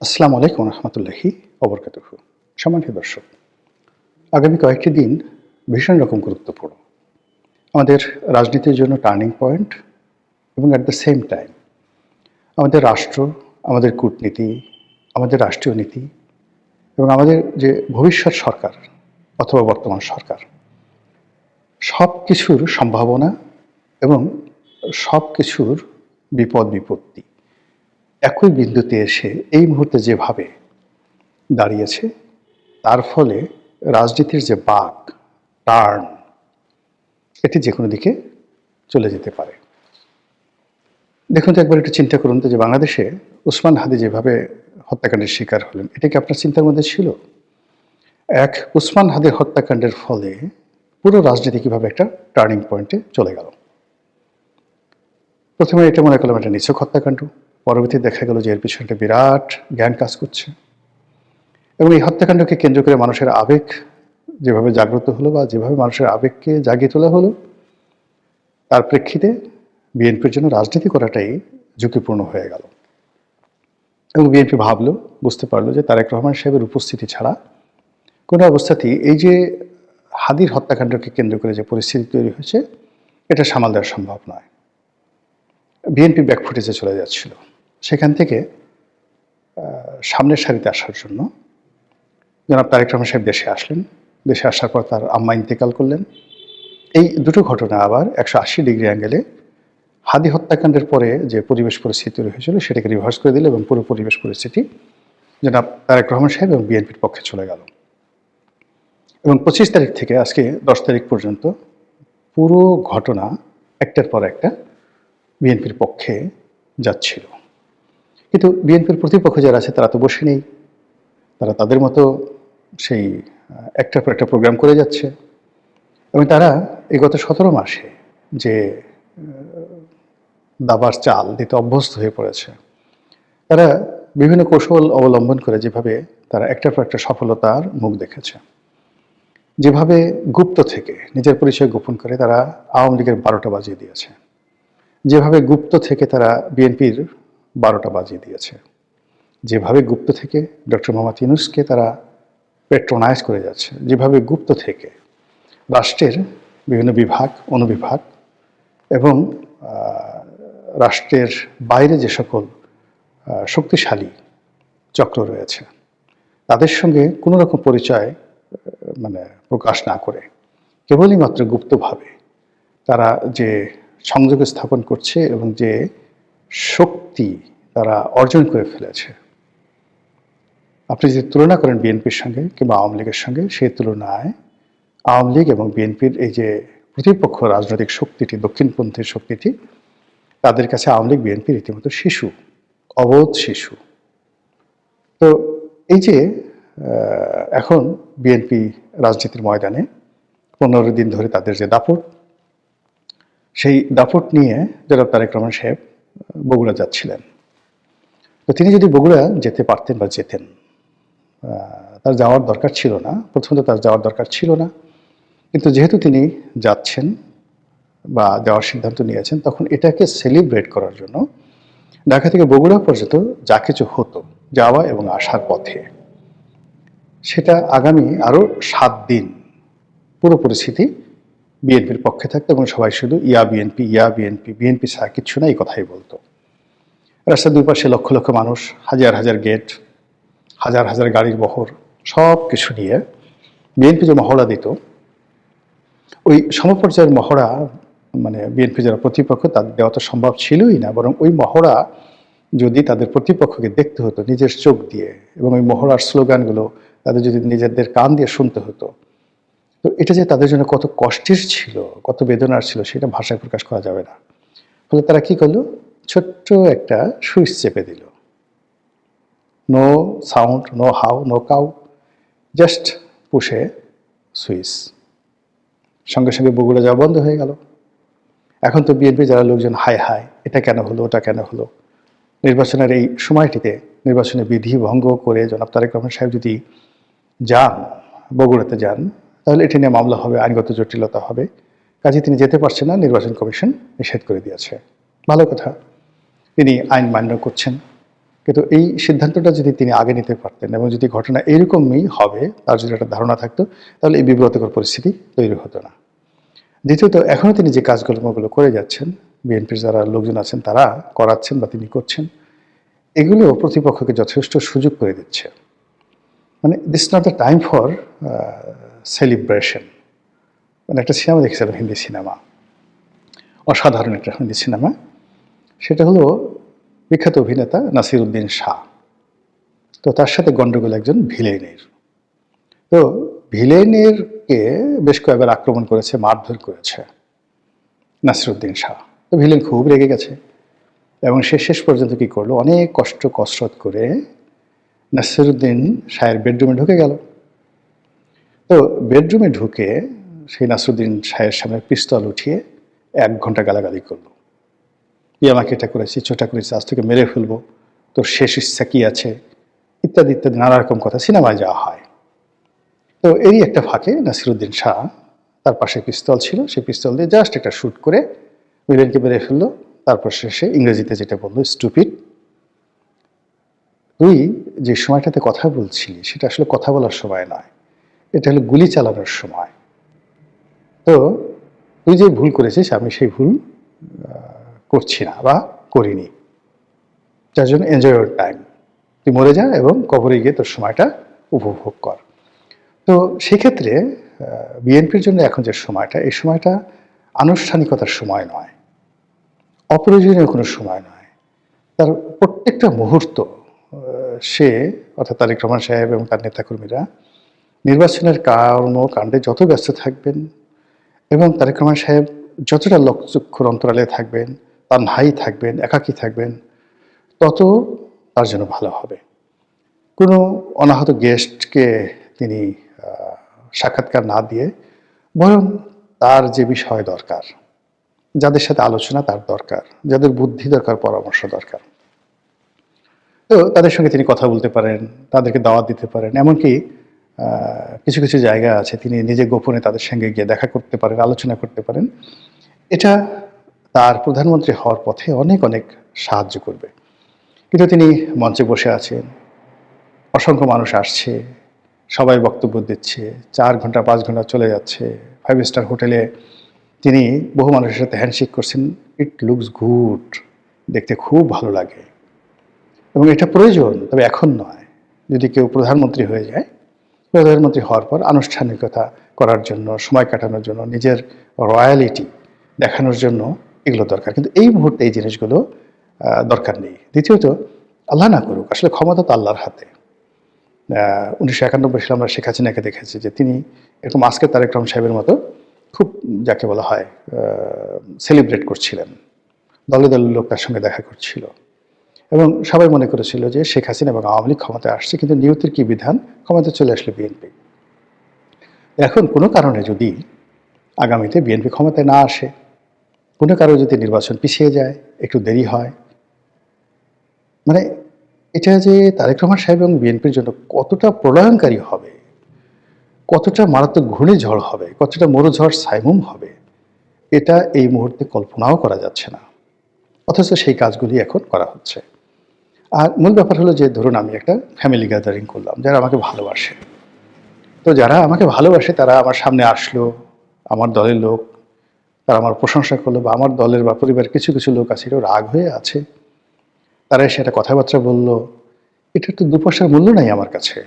আসসালামু আলাইকুম রহমতুল্লাহি ওবরকাতুহু। সম্মানিত দর্শক, আগামী কয়েকটি দিন ভীষণ রকম গুরুত্বপূর্ণ আমাদের রাজনীতির জন্য টার্নিং পয়েন্ট এবং অ্যাট দ্য সেম টাইম আমাদের রাষ্ট্র, আমাদের কূটনীতি, আমাদের রাষ্ট্রীয় নীতি এবং আমাদের যে ভবিষ্যৎ সরকার অথবা বর্তমান সরকার সব কিছুর সম্ভাবনা এবং সব কিছুর বিপদ বিপত্তি একই বিন্দুতে এসে এই মুহূর্তে যেভাবে দাঁড়িয়েছে, তার ফলে রাজনীতির যে বাঁক, টার্ন, এটি যে কোনো দিকে চলে যেতে পারে। দেখুন তো, একবার একটু চিন্তা করুন তো, যে বাংলাদেশে উসমান হাদি যেভাবে হত্যাকাণ্ডের শিকার হলেন, এটা কি আপনার চিন্তার মধ্যে ছিল? এক উসমান হাদির হত্যাকাণ্ডের ফলে পুরো রাজনীতি কিভাবে একটা টার্নিং পয়েন্টে চলে গেল। প্রথমে এটা মনে করলাম একটা নিছক হত্যাকাণ্ড, পরবর্তীতে দেখা গেল যে এর পিছনে একটা বিরাট জ্ঞান কাজ করছে এবং এই হত্যাকাণ্ডকে কেন্দ্র করে মানুষের আবেগ যেভাবে জাগ্রত হলো বা যেভাবে মানুষের আবেগকে জাগিয়ে তোলা হলো, তার প্রেক্ষিতে বিএনপির জন্য রাজনীতি করাটাই ঝুঁকিপূর্ণ হয়ে গেল। এবং বিএনপি ভাবলো, বুঝতে পারলো যে তারেক রহমান সাহেবের উপস্থিতি ছাড়া কোনো অবস্থাতেই এই যে হাদির হত্যাকাণ্ডকে কেন্দ্র করে যে পরিস্থিতি তৈরি হয়েছে, এটা সামাল দেওয়া সম্ভব নয়। বিএনপি ব্যাকফুটেজে চলে যাচ্ছিল। সেখান থেকে সামনের সারিতে আসার জন্য জনাব তারেক রহমান সাহেব দেশে আসলেন। দেশে আসার পর তার আম্মা ইন্তেকাল করলেন। এই দুটো ঘটনা আবার 180 ডিগ্রি অ্যাঙ্গেলে হাদি হত্যাকাণ্ডের পরে যে পরিবেশ পরিস্থিতি তৈরি হয়েছিল সেটাকে রিভার্স করে দিল এবং পুরো পরিবেশ পরিস্থিতি জনাব তারেক রহমান সাহেব এবং বিএনপির পক্ষে চলে গেল। এবং 25 তারিখ থেকে আজকে 10 তারিখ পর্যন্ত পুরো ঘটনা একটার পর একটা বিএনপির পক্ষে যাচ্ছিল। কিন্তু বিএনপির প্রতিপক্ষ যারা আছে তারা তো বসে নেই, তারা তাদের মতো সেই একটার পর একটা প্রোগ্রাম করে যাচ্ছে এবং তারা এই গত 17 মাসে যে দাবার চাল দিতে অভ্যস্ত হয়ে পড়েছে, তারা বিভিন্ন কৌশল অবলম্বন করে যেভাবে তারা একটার পর একটা সফলতার মুখ দেখেছে, যেভাবে গুপ্ত থেকে নিজের পরিচয় গোপন করে তারা আওয়ামী লীগের 12টা বাজিয়ে দিয়েছে, যেভাবে গুপ্ত থেকে তারা বিএনপির 12টা বাজিয়ে দিয়েছে, যেভাবে গুপ্ত থেকে ডক্টর মোহাম্মদ ইউনূসকে তারা পেট্রোনাইজ করে যাচ্ছে, যেভাবে গুপ্ত থেকে রাষ্ট্রের বিভিন্ন বিভাগ, অনুবিভাগ এবং রাষ্ট্রের বাইরে যে সকল শক্তিশালী চক্র রয়েছে তাদের সঙ্গে কোনো রকম পরিচয় প্রকাশ না করে কেবলই মাত্র গুপ্তভাবে তারা যে সংযোগ স্থাপন করছে এবং যে শক্তি তারা অর্জন করে ফেলেছে, আপনি যদি তুলনা করেন বিএনপির সঙ্গে কিংবা আওয়ামী লীগের সঙ্গে, সেই তুলনায় আওয়ামী লীগ এবং বিএনপির এই যে প্রতিপক্ষ রাজনৈতিক শক্তিটি, দক্ষিণপন্থী শক্তিটি, তাদের কাছে আওয়ামী লীগ বিএনপি রীতিমতো শিশু, অবোধ শিশু। তো এই যে এখন বিএনপি রাজনীতির ময়দানে 15 দিন ধরে তাদের যে দাপট, সেই দাপট নিয়ে জনাব তারেক রহমান সাহেব বগুড়া যাচ্ছিলেন। তো তিনি যদি বগুড়া যেতে পারতেন বা যেতেন, তার যাওয়ার দরকার ছিল না, প্রথমত তার যাওয়ার দরকার ছিল না, কিন্তু যেহেতু তিনি যাচ্ছেন বা যাওয়ার সিদ্ধান্ত নিয়েছেন, তখন এটাকে সেলিব্রেট করার জন্য ঢাকা থেকে বগুড়া পর্যন্ত যা কিছু হতো যাওয়া এবং আসার পথে, সেটা আগামী আরও 7 দিন পুরো পরিস্থিতি বিএনপির পক্ষে থাকতো এবং সবাই শুধু ইয়া বিএনপি, ইয়া বিএনপি, বিএনপি ছাড়া কিচ্ছু না, এই কথাই বলতো। রাস্তার দুই পাশে লক্ষ লক্ষ মানুষ, হাজার হাজার গেট, হাজার হাজার গাড়ির বহর, সব কিছু নিয়ে বিএনপি যে মহড়া দিত, ওই সমপর্যায়ের মহড়া বিএনপি যারা প্রতিপক্ষ তাদের দেওয়া তো সম্ভব ছিলই না, বরং ওই মহড়া যদি তাদের প্রতিপক্ষকে দেখতে হতো নিজের চোখ দিয়ে এবং ওই মহড়ার স্লোগানগুলো তাদের যদি নিজেদের কান দিয়ে শুনতে হতো, তো এটা যে তাদের জন্য কত কষ্টের ছিল, কত বেদনার ছিল, সেটা ভাষায় প্রকাশ করা যাবে না। ফলে তারা কি করলো, ছোট্ট একটা সুইচ চেপে দিল। নো সাউন্ড, নো হাউ, নো কাউ, জাস্ট পুশে সুইচ। সঙ্গে সঙ্গে বগুড়া যাওয়া বন্ধ হয়ে গেল। এখন তো বিএনপি যারা লোকজন হায় হায়, এটা কেন হলো, ওটা কেন হলো। নির্বাচনের এই সময়টিতে নির্বাচনের বিধি ভঙ্গ করে জনাব তারেক রহমান সাহেব যদি যান, বগুড়াতে যান, তাহলে এটি নিয়ে মামলা হবে, আইনগত জটিলতা হবে। কাজে তিনি যেতে পারছেন না, নির্বাচন কমিশন নিষেধ করে দিয়েছে। ভালো কথা, তিনি আইন মান্য করছেন, কিন্তু এই সিদ্ধান্তটা যদি তিনি আগে নিতে পারতেন এবং যদি ঘটনা এরকমই হবে তার যদি একটা ধারণা থাকতো, তাহলে এই বিব্রতকর পরিস্থিতি তৈরি হতো না। দ্বিতীয়ত, এখনও তিনি যে কাজকর্মগুলো করে যাচ্ছেন, বিএনপির যারা লোকজন আছেন তারা করাচ্ছেন বা তিনি করছেন, এগুলো প্রতিপক্ষকে যথেষ্ট সুযোগ করে দিচ্ছে। মানে this not the time for celebration. মানে একটা সিনেমা দেখেছিলাম, হিন্দি সিনেমা, অসাধারণ একটা হিন্দি সিনেমা। সেটা হলো বিখ্যাত অভিনেতা নাসিরুদ্দিন শাহ। তো তার সাথে গন্ডগোল একজন ভিলেনের। তো ভিলেনেরকে বেশ কয়েকবার আক্রমণ করেছে, মারধর করেছে নাসিরুদ্দিন শাহ। তো ভিলেন খুব রেগে গেছে এবং সে শেষ পর্যন্ত কি করলো, অনেক কসরত করে নাসিরুদ্দিন শাহের বেডরুমে ঢুকে গেল। তো বেডরুমে ঢুকে সেই নাসিরুদ্দিন শাহের সামনে পিস্তল উঠিয়ে 1 ঘন্টা গালাগালি করলো। আমাকে এটা করেছি, ছোটা করেছি, আজ থেকে মেরে ফেলবো, তোর শেষ ইচ্ছা কি আছে, ইত্যাদি ইত্যাদি নানা রকম কথা সিনেমায় যাওয়া হয়। তো এরই একটা ফাঁকে নাসিরুদ্দিন শাহ, তার পাশে পিস্তল ছিল, সেই পিস্তল দিয়ে জাস্ট একটা শ্যুট করে ভিলেনকে মেরে ফেললো। তারপর শেষে ইংরেজিতে যেটা বললো, স্টুপিড, তুই যে সময়টাতে কথা বলছিলি সেটা আসলে কথা বলার সময় নয়, এটা হলো গুলি চালানোর সময়। তো তুই যে ভুল করেছিস আমি সেই ভুল করছি না বা করিনি, যার জন্য এনজয় ইউর টাইম, তুই মরে যা এবং কবরে গিয়ে তোর সময়টা উপভোগ কর। তো সেক্ষেত্রে বিএনপির জন্য এখন যে সময়টা, এই সময়টা আনুষ্ঠানিকতার সময় নয়, অপ্রয়োজনীয় কোনো সময় নয়। তার প্রত্যেকটা মুহূর্ত সে, অর্থাৎ তারেক রহমান সাহেব এবং তার নেতাকর্মীরা নির্বাচনের কর্মকাণ্ডে যত ব্যস্ত থাকবেন এবং তারেক রহমান সাহেব যতটা লোকচক্ষুর অন্তরালে থাকবেন, তানহাই থাকবেন, একাকী থাকবেন, তত তার জন্য ভালো হবে। কোনো অনাহত গেস্টকে তিনি সাক্ষাৎকার না দিয়ে বরং তার যে বিষয় দরকার, যাদের সাথে আলোচনা তার দরকার, যাদের বুদ্ধি দরকার, পরামর্শ দরকার, তো তাদের সঙ্গে তিনি কথা বলতে পারেন, তাদেরকে দাওয়াত দিতে পারেন। এমনকি কিছু কিছু জায়গা আছে তিনি নিজে গোপনে তাদের সঙ্গে গিয়ে দেখা করতে পারেন, আলোচনা করতে পারেন। এটা তার প্রধানমন্ত্রী হওয়ার পথে অনেক অনেক সাহায্য করবে। কিন্তু তিনি মঞ্চে বসে আছেন, অসংখ্য মানুষ আসছে, সবাই বক্তব্য দিচ্ছে, 4 ঘন্টা 5 ঘন্টা চলে যাচ্ছে, 5 স্টার হোটেলে তিনি বহু মানুষের সাথে হ্যান্ডশেক করছেন। ইট লুকস গুড, দেখতে খুব ভালো লাগে এবং এটা প্রয়োজন, তবে এখন নয়। যদি কেউ প্রধানমন্ত্রী হয়ে যায়, প্রধানমন্ত্রী হওয়ার পর আনুষ্ঠানিকতা করার জন্য, সময় কাটানোর জন্য, নিজের রয়্যালিটি দেখানোর জন্য এগুলো দরকার। কিন্তু এই মুহূর্তে এই জিনিসগুলো দরকার নেই। দ্বিতীয়ত, আল্লাহ না করুক, আসলে ক্ষমতা তো আল্লাহর হাতে। 1991 সালে আমরা শেখ হাসিনাকে দেখেছি যে তিনি এরকম আজকে তারেক রহমান সাহেবের মতো খুব, যাকে বলা হয়, সেলিব্রেট করছিলেন। দলে দলে লোক তার সঙ্গে দেখা করছিল এবং সবাই মনে করেছিল যে শেখ হাসিনা এবং আওয়ামী লীগ ক্ষমতায় আসছে, কিন্তু নিয়তির কি বিধান, ক্ষমতায় চলে আসলে বিএনপি। এখন কোনো কারণে যদি আগামীতে বিএনপি ক্ষমতায় না আসে, কোনো কারণে যদি নির্বাচন পিছিয়ে যায়, একটু দেরি হয়, মানে এটা যে তারেক রহমান সাহেব এবং বিএনপির জন্য কতটা প্রলয়ঙ্কারী হবে, কতটা মারাত্মক ঘূর্ণিঝড় হবে, কতটা মরুঝড় সাইমুম হবে, এটা এই মুহূর্তে কল্পনাও করা যাচ্ছে না। অথচ সেই কাজগুলি এখন করা হচ্ছে। আর মূল ব্যাপার হলো যে, ধরুন আমি একটা ফ্যামিলি গ্যাদারিং করলাম, যারা আমাকে ভালোবাসে। তো যারা আমাকে ভালোবাসে তারা আমার সামনে আসলো, আমার দলের লোক, তারা আমার প্রশংসা করলো, বা আমার দলের বা পরিবারের কিছু কিছু লোক আছে এটাও রাগ হয়ে আছে, তারা এসে একটা কথাবার্তা বললো, এটার তো 2 পয়সার মূল্য নাই আমার কাছে।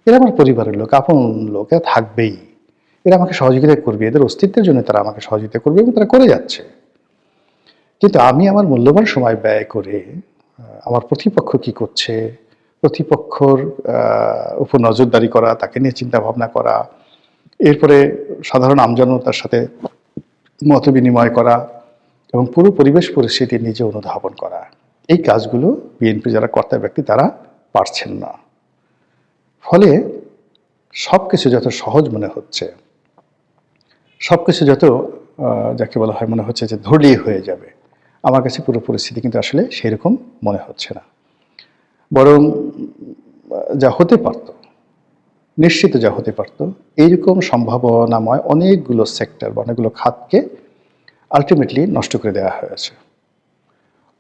এরা আমার পরিবারের লোক, আপন লোক, এরা থাকবেই, এরা আমাকে সহযোগিতা করবে, এদের অস্তিত্বের জন্য তারা আমাকে সহযোগিতা করবে এবং তারা করে যাচ্ছে। কিন্তু আমি আমার মূল্যবান সময় ব্যয় করে আমার প্রতিপক্ষ কি করছে, প্রতিপক্ষর উপর নজরদারি করা, তাকে নিয়ে চিন্তা ভাবনা করা, এরপরে সাধারণ আমজনতার সাথে মত বিনিময় করা এবং পুরো পরিবেশ পরিস্থিতি নিজে অনুধাবন করা, এই কাজগুলো বিএনপি যারা কর্তা ব্যক্তি তারা পারছেন না। ফলে সব কিছু যত সহজ মনে হচ্ছে, সব কিছু যত যাকে বলা হয় মনে হচ্ছে যে ধরলেই হয়ে যাবে, আমার কাছে পুরো পরিস্থিতি কিন্তু আসলে সেরকম মনে হচ্ছে না। বরং যা হতে পারত, নিশ্চিত যা হতে পারত, এইরকম সম্ভাবনাময় অনেকগুলো সেক্টর বা অনেকগুলো খাতকে আলটিমেটলি নষ্ট করে দেওয়া হয়েছে।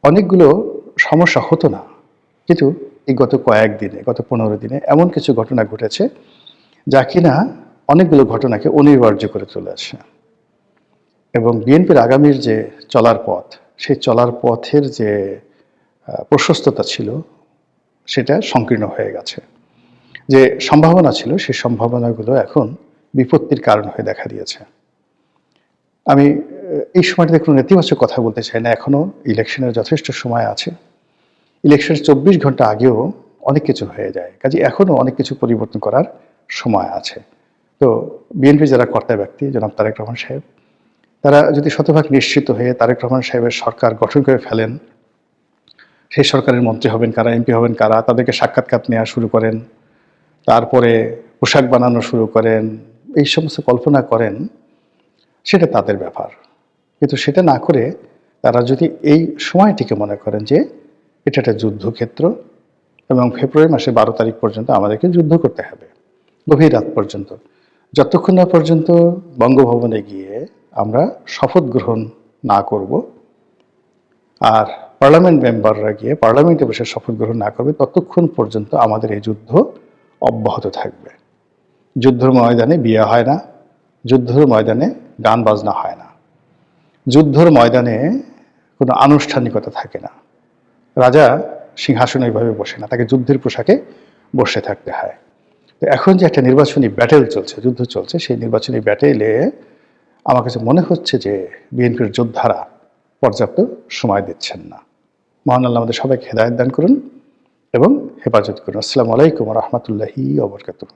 অনেকগুলো সমস্যা হতো না কিন্তু এই গত কয়েকদিনে, গত 15 দিনে এমন কিছু ঘটনা ঘটেছে যা কিনা অনেকগুলো ঘটনাকে অনিবার্য করে তুলেছে। এবং বিএনপির আগামীর যে চলার পথ, সেই চলার পথের যে প্রশস্ততা ছিল সেটা সংকীর্ণ হয়ে গেছে। যে সম্ভাবনা ছিল সেই সম্ভাবনাগুলো এখন বিপত্তির কারণ হয়ে দেখা দিয়েছে। আমি এই সময়টাতে কোনো নেতিবাচক কথা বলতে চাই না, এখনো ইলেকশনের যথেষ্ট সময় আছে। ইলেকশনের 24 ঘন্টা আগেও অনেক কিছু হয়ে যায়, কাজে এখনো অনেক কিছু পরিবর্তন করার সময় আছে। তো বিএনপি যারা কর্তা ব্যক্তি, জনাব তারেক রহমান সাহেব, তারা যদি শতভাগ নিশ্চিত হয়ে তারেক রহমান সাহেবের সরকার গঠন করে ফেলেন, সেই সরকারের মন্ত্রী হবেন কারা, এমপি হবেন কারা, তাদেরকে সাক্ষাৎকার নেওয়া শুরু করেন, তারপরে পোশাক বানানো শুরু করেন, এই সমস্ত কল্পনা করেন, সেটা তাদের ব্যাপার। কিন্তু সেটা না করে তারা যদি এই সময়টিকে মনে করেন যে এটা একটা যুদ্ধক্ষেত্র এবং ফেব্রুয়ারি মাসের 12 তারিখ পর্যন্ত আমাদেরকে যুদ্ধ করতে হবে, গভীর রাত পর্যন্ত, যতক্ষণ না পর্যন্ত বঙ্গভবনে গিয়ে আমরা শপথ গ্রহণ না করব আর পার্লামেন্ট মেম্বাররা গিয়ে পার্লামেন্টে বসে শপথ গ্রহণ না করবে, ততক্ষণ পর্যন্ত আমাদের এই যুদ্ধ অব্যাহত থাকবে। যুদ্ধের ময়দানে বিয়ে হয় না, যুদ্ধের ময়দানে গান বাজনা হয় না, যুদ্ধের ময়দানে কোনো আনুষ্ঠানিকতা থাকে না, রাজা সিংহাসনে এইভাবে বসে না, তাকে যুদ্ধের পোশাকে বসে থাকতে হয়। তো এখন যে একটা নির্বাচনী ব্যাটেল চলছে, যুদ্ধ চলছে, সেই নির্বাচনী ব্যাটেলে আমার কাছে মনে হচ্ছে যে বিএনপির যোদ্ধারা পর্যাপ্ত সময় দিচ্ছেন না। মহান আল্লাহ আমাদের সবাইকে হেদায়েত দান করুন এবং হেফাজত করুন। আসসালামু আলাইকুম ওয়া রাহমাতুল্লাহি ওয়া বারাকাতুহু।